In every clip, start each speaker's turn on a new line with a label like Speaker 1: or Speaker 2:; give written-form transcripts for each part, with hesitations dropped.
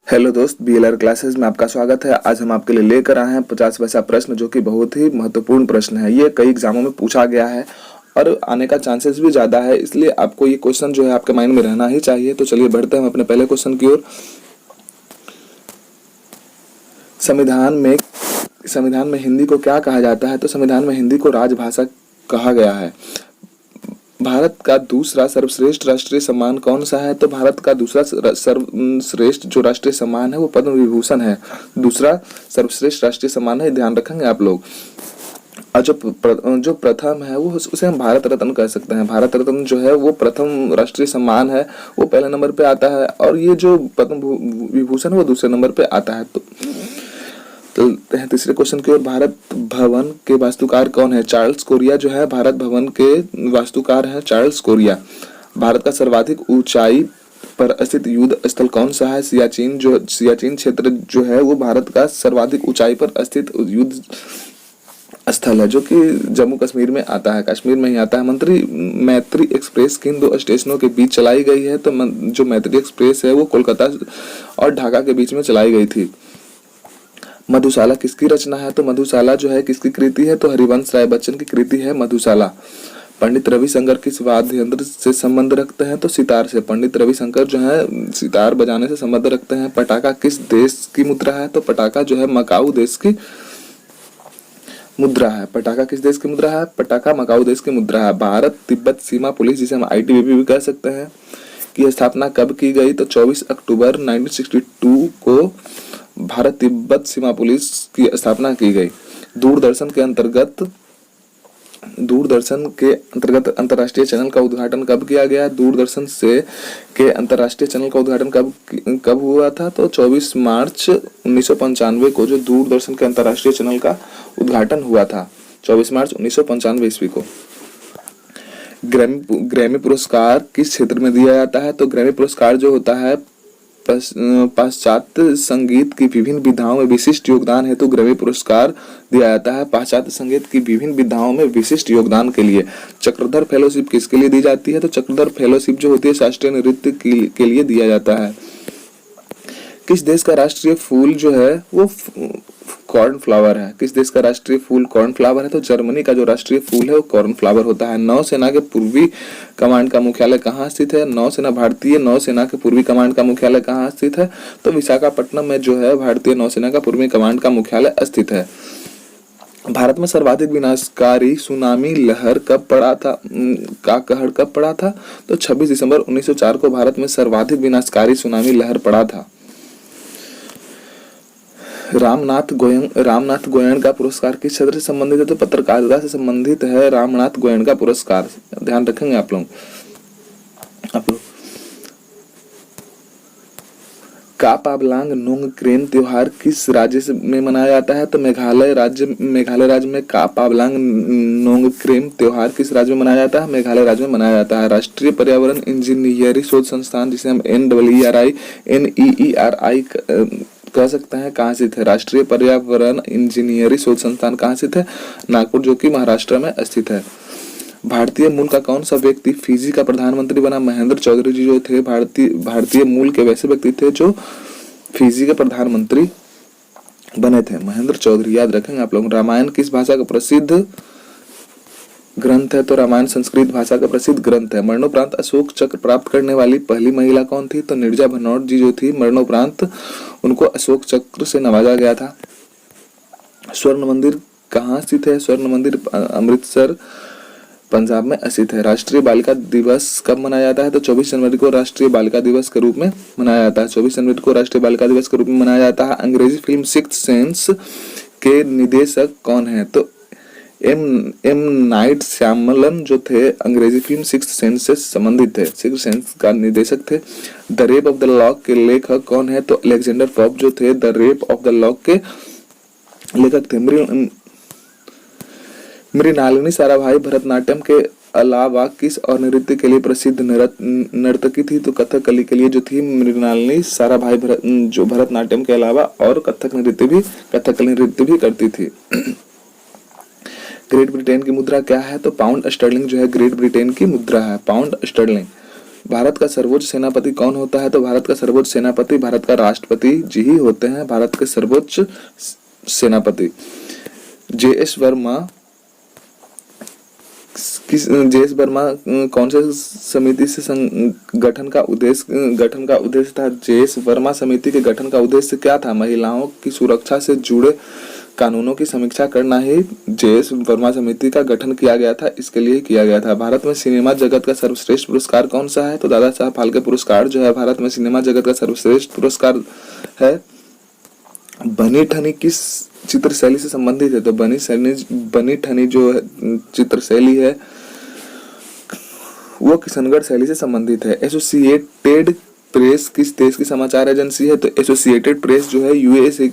Speaker 1: Hello दोस्त, BLR classes में आपका स्वागत है। आज हम आपके लिए लेकर आए हैं 50 पैसा प्रश्न, जो कि बहुत ही महत्वपूर्ण प्रश्न है। ये कई एग्जामों में पूछा गया है और आने का चांसेस भी ज़्यादा है, इसलिए आपको ये क्वेश्चन जो है आपके माइंड में रहना ही चाहिए। तो चलिए बढ़ते हैं हम अपने पहले क्वेश्चन की ओर। संविधान में हिंदी को क्या कहा जाता है? तो संविधान में हिंदी को राजभाषा कहा गया है। भारत का दूसरा सर्वश्रेष्ठ राष्ट्रीय सम्मान कौन सा है? तो भारत का दूसरा सर्वश्रेष्ठ जो राष्ट्रीय सम्मान है वो पद्म विभूषण है। दूसरा सर्वश्रेष्ठ राष्ट्रीय सम्मान है, ध्यान रखेंगे आप लोग। और जो प्रथम है वो उसे हम भारत रत्न कह सकते हैं। भारत रत्न जो है वो प्रथम राष्ट्रीय सम्मान है, वो पहले नंबर पे आता है, और ये जो पद्म विभूषण है वो दूसरे नंबर पे आता है। तो तीसरे क्वेश्चन की ओर। भारत भवन के वास्तुकार कौन है? चार्ल्स कोरिया जो है भारत भवन के वास्तुकार हैं, चार्ल्स कोरिया। भारत का सर्वाधिक ऊंचाई पर स्थित युद्ध स्थल कौन सा है? सियाचिन क्षेत्र जो है वो भारत का सर्वाधिक ऊंचाई पर स्थित युद्ध स्थल है, जो कि जम्मू कश्मीर में आता है, कश्मीर में ही आता है। मैत्री एक्सप्रेस किन दो स्टेशनों के बीच चलाई गई है? तो जो मैत्री एक्सप्रेस है वो कोलकाता और ढाका के बीच में चलाई गई थी। मधुशाला किसकी रचना है? तो मधुशाला जो है किसकी कृति है? तो हरिवंश राय बच्चन की कृति है मधुशाला। पंडित रविशंकर किस वाद्य यंत्र से संबंध रखते हैं? तो सितार से। पंडित रविशंकर जो है सितार बजाने से संबंध रखते हैं। पटाखा किस देश की मुद्रा है? तो पटाखा जो है मकाऊ देश की मुद्रा है। पटाखा किस देश की मुद्रा है? पटाखा मकाऊ देश की मुद्रा है। भारत तिब्बत सीमा पुलिस, जिसे हम आईटीबीपी भी कह सकते हैं, की स्थापना कब की गई? तो 24 अक्टूबर 1962 को भारत तिब्बत सीमा पुलिस की स्थापना की गई। दूरदर्शन के अंतर्गत अंतर्राष्ट्रीय चैनल का उद्घाटन कब किया गया? दूरदर्शन के अंतर्राष्ट्रीय चैनल का उद्घाटन कब हुआ था? तो 24 मार्च 1995 को जो दूरदर्शन के अंतर्राष्ट्रीय चैनल का उद्घाटन हुआ था, 24 मार्च 1995 ईस्वी को। ग्रैमी पुरस्कार किस क्षेत्र में दिया जाता है? तो ग्रैमी पुरस्कार जो होता है पाश्चात्य संगीत की विभिन्न विधाओं में विशिष्ट योगदान हेतु ग्रैमी पुरस्कार दिया जाता है। पाश्चात्य संगीत की विभिन्न विधाओं में विशिष्ट योगदान के लिए। चक्रधर फेलोशिप किसके लिए दी जाती है? तो चक्रधर फेलोशिप जो होती है शास्त्रीय नृत्य के लिए दिया जाता है। किस देश का राष्ट्रीय फूल जो है वो कॉर्नफ्लावर है? किस देश का राष्ट्रीय फूल कॉर्नफ्लावर है? तो जर्मनी का जो राष्ट्रीय फूल है वो कॉर्नफ्लावर होता है। नौसेना के पूर्वी कमांड का मुख्यालय कहाँ स्थित है? भारतीय नौसेना के पूर्वी कमांड का मुख्यालय कहाँ स्थित है? तो विशाखापट्टनम में जो है भारतीय नौसेना का पूर्वी कमांड का मुख्यालय स्थित है। भारत में सर्वाधिक विनाशकारी सुनामी लहर कब पड़ा था? का कहर कब पड़ा था? तो 26 दिसंबर 1904 को भारत में सर्वाधिक विनाशकारी सुनामी लहर पड़ा था। रामनाथ गोयन का पुरस्कार किस क्षेत्र से संबंधित है? तो पत्रकारिता से संबंधित है रामनाथ गोयन का पुरस्कार। ध्यान रखेंगे आप लोग। का पाबलांग नोंगक्रेम त्योहार किस राज्य में मनाया जाता है? तो मेघालय राज्य में का पाबलांग नोंगक्रेम त्योहार किस राज्य में मनाया जाता है? मेघालय राज्य में मनाया जाता है। राष्ट्रीय पर्यावरण इंजीनियरिंग शोध संस्थान, जिसे हम NEERI कह सकते हैं, कहाँ स्थित है? राष्ट्रीय पर्यावरण इंजीनियरिंग शोध संस्थान कहाँ स्थित है? नागपुर, जो कि महाराष्ट्र में स्थित है। भारतीय मूल का कौन सा व्यक्ति फिजी का प्रधानमंत्री बना? महेंद्र चौधरी जी जो थे भारतीय मूल के वैसे व्यक्ति थे जो फिजी के प्रधानमंत्री बने थे, महेंद्र चौधरी। याद रखेंगे आप लोग। रामायण किस भाषा का प्रसिद्ध ग्रंथ है? तो रामायण संस्कृत भाषा का प्रसिद्ध ग्रंथ है। मरणोपरांत अशोक चक्र प्राप्त करने वाली पहली महिला कौन थी? तो नीरजा भनोट जी जो थी, मरणोपरांत उनको अशोक चक्र से नवाजा गया था। स्वर्ण मंदिर कहाँ स्थित है? स्वर्ण मंदिर अमृतसर, पंजाब में स्थित है। राष्ट्रीय बालिका दिवस कब मनाया जाता है? तो 24 जनवरी को राष्ट्रीय बालिका दिवस के रूप में मनाया जाता है। 24 जनवरी को राष्ट्रीय बालिका दिवस के रूप में मनाया जाता है। अंग्रेजी फिल्म सिक्स्थ सेंस के निदेशक कौन है? तो एम नाइट श्यामलन जो थे, अंग्रेजी फिल्म सिक्स्थ सेंस से संबंधित थे, सिक्स्थ सेंस का निदेशक थे। The rape of the lock के लेखक कौन है? तो अलेक्जेंडर पोप जो थे the rape of the lock के लेखक थे। मृणालिनी साराभाई भरतनाट्यम के अलावा किस और नृत्य के लिए प्रसिद्ध नर्तकी थी? तो कथकली के लिए जो थी मृणालिनी साराभाई जो भरतनाट्यम के अलावा और कथकली नृत्य भी करती थी। ग्रेट ब्रिटेन की मुद्रा क्या है? तो पाउंड स्टर्लिंग जो है ग्रेट ब्रिटेन की मुद्रा है, पाउंड स्टर्लिंग। भारत का सर्वोच्च सेनापति कौन होता है? तो भारत का सर्वोच्च सेनापति भारत का राष्ट्रपति जी ही होते हैं, भारत के सर्वोच्च सेनापति। जे.एस. वर्मा कौन से समिति से गठन का उद्देश्य था? जे.एस. वर्मा समिति के गठन का उद्देश्य क्या था? महिलाओं की सुरक्षा से जुड़े कानूनों की समीक्षा करना ही जे.एस. वर्मा समिति का गठन किया गया था, इसके लिए किया गया था। भारत में सिनेमा जगत का सर्वश्रेष्ठ पुरस्कार कौन सा है? तो दादा साहब फाल्के पुरस्कार जो है भारत में सिनेमा जगत का सर्वश्रेष्ठ पुरस्कार है। बनी ठनी किस चित्र शैली से संबंधित है? तो बनी ठनी जो चित्र शैली है वो किशनगढ़ शैली से संबंधित है। एसोसिएटेड प्रेस किस देश की समाचार एजेंसी है? तो एसोसिएटेड प्रेस जो है यूएसए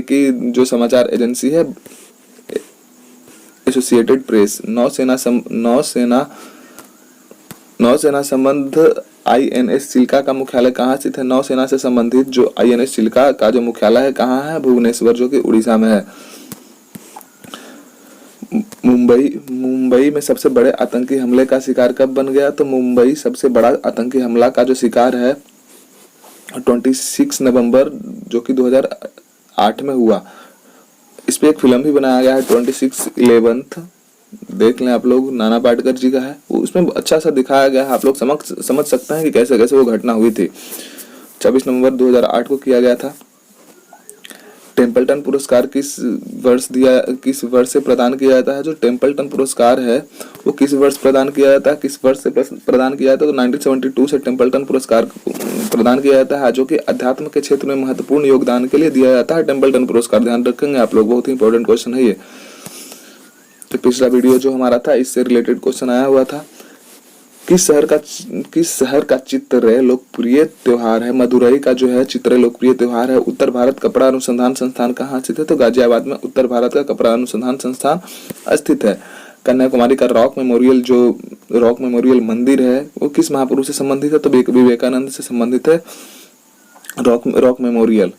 Speaker 1: की जो समाचार एजेंसी है एसोसिएटेड प्रेस। नौसेना संबंध आईएनएस चिल्का का मुख्यालय कहाँ स्थित है? नौसेना से संबंधित जो आईएनएस चिल्का का जो मुख्यालय है कहाँ है? भुवनेश्वर, जो कि उड़ीसा में है। मुंबई में सबसे बड़े आतंकी हमले का शिकार कब बन गया? तो मुंबई सबसे बड़ा आतंकी हमला का जो शिकार है 26 नवंबर जो कि 2008 में हुआ। इस पे एक फिल्म भी बनाया गया है 26/11, देख लें आप लोग, नाना पाटेकर जी का है। उसमें अच्छा सा दिखाया गया है, आप लोग समझ सकते हैं कि कैसे कैसे वो घटना हुई थी। 26 नवंबर 2008 को किया गया था। टेम्पल्टन पुरस्कार किस वर्ष से प्रदान किया जाता है? जो टेम्पल्टन पुरस्कार है वो किस वर्ष प्रदान किया जाता है? किस वर्ष से प्रदान किया जाता है? तो 1972 से टेम्पल्टन पुरस्कार प्रदान किया जाता है, जो कि अध्यात्म के क्षेत्र में महत्वपूर्ण योगदान के लिए दिया जाता है टेम्पल्टन पुरस्कार। ध्यान रखेंगे आप लोग, बहुत ही इंपॉर्टेंट क्वेश्चन है ये। तो पिछला वीडियो जो हमारा था इससे रिलेटेड क्वेश्चन आया हुआ था। किस शहर का चित्र लोकप्रिय त्योहार है? मदुरई का जो है चित्र लोकप्रिय त्योहार है। उत्तर भारत कपड़ा अनुसंधान संस्थान कहाँ स्थित है? तो गाजियाबाद में उत्तर भारत का कपड़ा अनुसंधान संस्थान स्थित है। कन्याकुमारी का रॉक मेमोरियल मंदिर है वो किस महापुरुष से संबंधित है? तो विवेकानंद से संबंधित है। रॉक मेमोरियल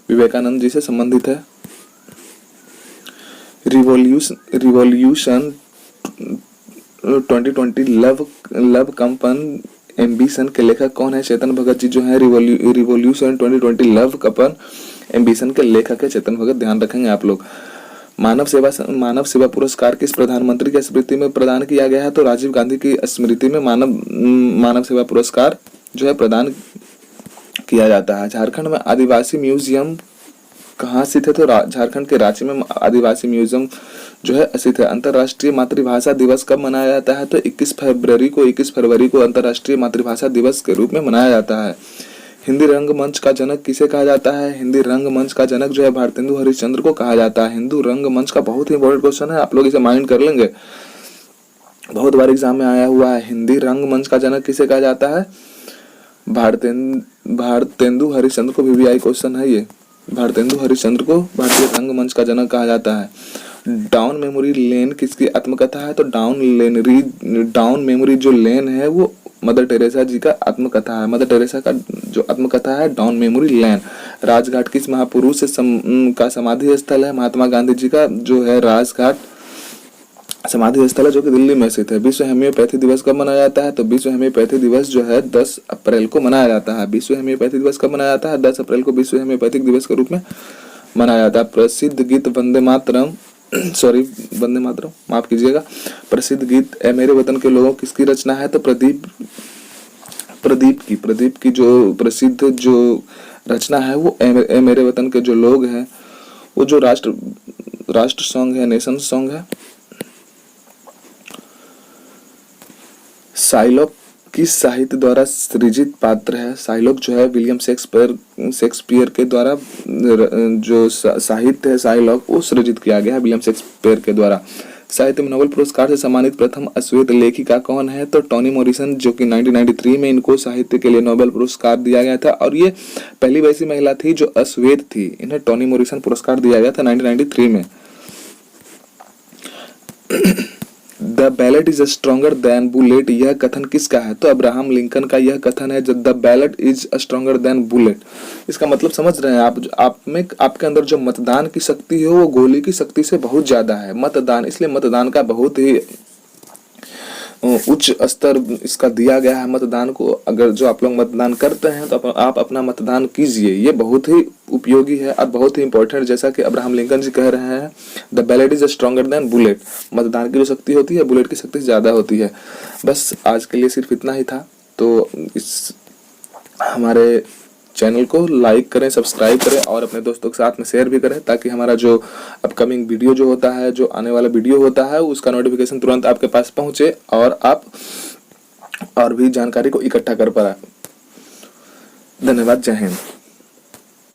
Speaker 1: विवेकानंद जी से संबंधित है। रिवॉल्यूशन 2020 लव कंपन एम्बिशन के लेखक कौन है? चेतन भगत जी जो है रिवॉल्यूशन 2020 लव कंपन एम्बिशन के लेखक है चेतन भगत, ध्यान रखेंगे आप लोग। मानव सेवा पुरस्कार किस प्रधानमंत्री की स्मृति में प्रदान किया गया है? तो राजीव गांधी की स्मृति में मानव सेवा पुरस्कार जो है प्रदान किया जाता है। झारखंड में आदिवासी म्यूजियम कहाँ स्थित है? तो झारखंड के रांची में आदिवासी म्यूजियम जो है स्थित है। अंतर्राष्ट्रीय मातृभाषा दिवस कब मनाया जाता है? तो 21 फरवरी को अंतर्राष्ट्रीय मातृभाषा दिवस के रूप में मनाया जाता है। हिंदी रंगमंच का जनक किसे कहा जाता है? हिंदी रंगमंच का जनक जो है भारतेंदु हरिश्चंद्र को कहा जाता है। हिंदू रंगमंच का बहुत ही इंपॉर्टेंट क्वेश्चन है, आप लोग इसे माइंड कर लेंगे, बहुत बार एग्जाम में आया हुआ है। हिंदी रंगमंच का जनक किसे कहा जाता है? भारतेंदु हरिश्चंद्र को VVI क्वेश्चन है ये। भारतेंदु हरिश्चंद्र को भारतीय रंगमंच का जनक कहा जाता है। डाउन मेमोरी लेन किसकी आत्मकथा है? तो डाउन मेमोरी जो लेन है वो मदर टेरेसा जी का आत्मकथा है। मदर टेरेसा का जो आत्मकथा है डाउन मेमोरी लेन। राजघाट किस महापुरुष का समाधि स्थल है? महात्मा गांधी जी का जो है राजघाट समाधि स्थल है, जो कि दिल्ली में स्थित है। विश्व हेम्योपैथी दिवस कब मनाया जाता है? तो विश्व हेम्योपैथी दिवस जो है 10 अप्रैल को मनाया जाता है। विश्व हेम्योपैथी दिवस कब मनाया जाता है? 10 अप्रैल को विश्व हेम्योपैथिक दिवस के रूप में मनाया जाता है। प्रसिद्ध गीत वंदे मातरम माफ कीजिएगा, प्रसिद्ध गीत ए मेरे वतन के लोगों किसकी रचना है? तो प्रदीप की जो प्रसिद्ध जो रचना है वो ए मेरे वतन के जो लोग हैं वो जो राष्ट्र सॉन्ग है, नेशन सॉन्ग है। साइलॉक किस साहित्य द्वारा सृजित पात्र है? साइलॉक जो है विलियम शेक्सपियर के द्वारा जो साहित्य है साइलॉक वो सृजित किया गया है विलियम शेक्सपियर के द्वारा। साहित्य में नोबेल पुरस्कार से सम्मानित प्रथम अश्वेत लेखिका कौन है? तो टोनी मॉरिसन, जो कि 1993 में इनको साहित्य के लिए नोबेल पुरस्कार दिया गया था और ये पहली वैसी महिला थी जो अश्वेत थी। इन्हें टोनी मॉरिसन पुरस्कार दिया गया था 1993 में। The ballot is stronger than bullet, यह कथन किसका है? तो अब्राहम लिंकन का यह कथन है, the ballot is stronger than bullet. इसका मतलब समझ रहे हैं आपके अंदर जो मतदान की शक्ति है वो गोली की शक्ति से बहुत ज्यादा है। मतदान, इसलिए मतदान का बहुत ही उच्च स्तर इसका दिया गया है मतदान को। अगर जो आप लोग मतदान करते हैं तो आप अपना मतदान कीजिए, ये बहुत ही उपयोगी है और बहुत ही इंपॉर्टेंट। जैसा कि अब्राहम लिंकन जी कह रहे हैं, the ballot is stronger than bullet. मतदान की जो शक्ति होती है बुलेट की शक्ति से ज़्यादा होती है। बस आज के लिए सिर्फ इतना ही था। तो इस हमारे चैनल को लाइक करें, सब्सक्राइब करें और अपने दोस्तों के साथ में शेयर भी करें, ताकि हमारा जो अपकमिंग वीडियो जो होता है, जो आने वाला वीडियो होता है, उसका नोटिफिकेशन तुरंत आपके पास पहुंचे और आप और भी जानकारी को इकट्ठा कर पाए। धन्यवाद। जय हिंद।